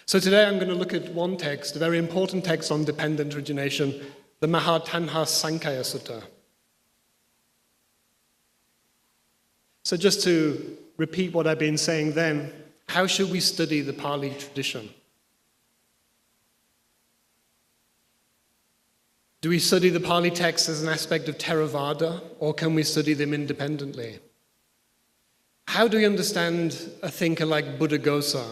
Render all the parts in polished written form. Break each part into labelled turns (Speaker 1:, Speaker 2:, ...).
Speaker 1: So today I'm going to look at one text, a very important text on dependent origination, the Mahatanha Sankhaya Sutta. So just to repeat what I've been saying then, how should we study the Pali tradition? Do we study the Pali texts as an aspect of Theravada, or can we study them independently? How do we understand a thinker like Buddhaghosa?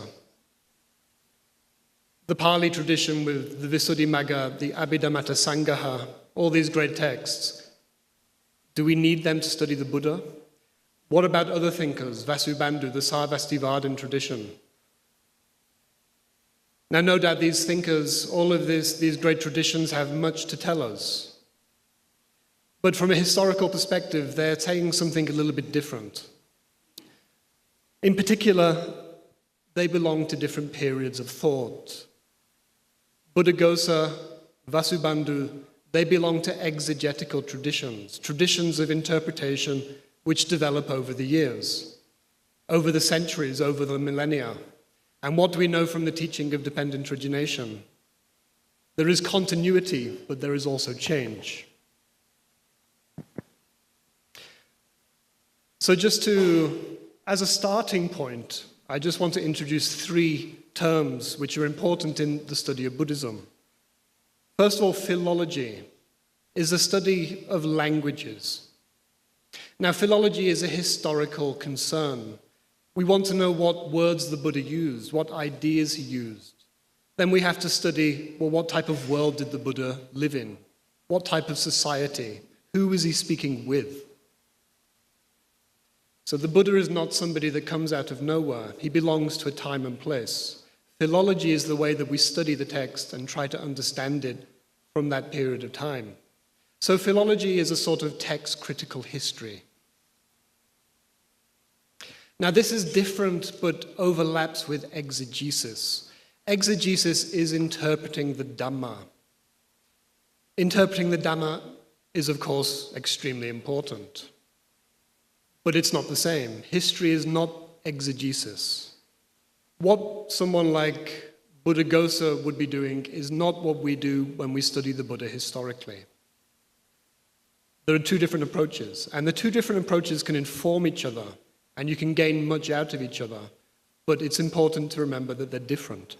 Speaker 1: The Pali tradition with the Visuddhimagga, the Abhidhammatta Sangaha, all these great texts. Do we need them to study the Buddha? What about other thinkers, Vasubandhu, the Sarvastivadin tradition? Now, no doubt these thinkers, all of these great traditions have much to tell us. But from a historical perspective, they're saying something a little bit different. In particular, they belong to different periods of thought. Buddhaghosa, Vasubandhu, they belong to exegetical traditions, traditions of interpretation which develop over the years, over the centuries, over the millennia. And what do we know from the teaching of dependent origination? There is continuity, but there is also change. So as a starting point, I just want to introduce three terms which are important in the study of Buddhism. First of all, philology is the study of languages. Now, philology is a historical concern. We want to know what words the Buddha used, what ideas he used. Then we have to study, well, what type of world did the Buddha live in? What type of society? Who was he speaking with? So the Buddha is not somebody that comes out of nowhere. He belongs to a time and place. Philology is the way that we study the text and try to understand it from that period of time. So philology is a sort of text critical history. Now this is different but overlaps with exegesis. Exegesis is interpreting the Dhamma. Interpreting the Dhamma is, of course, extremely important. But it's not the same. History is not exegesis. What someone like Buddhaghosa would be doing is not what we do when we study the Buddha historically. There are two different approaches, and the two different approaches can inform each other, and you can gain much out of each other, but it's important to remember that they're different.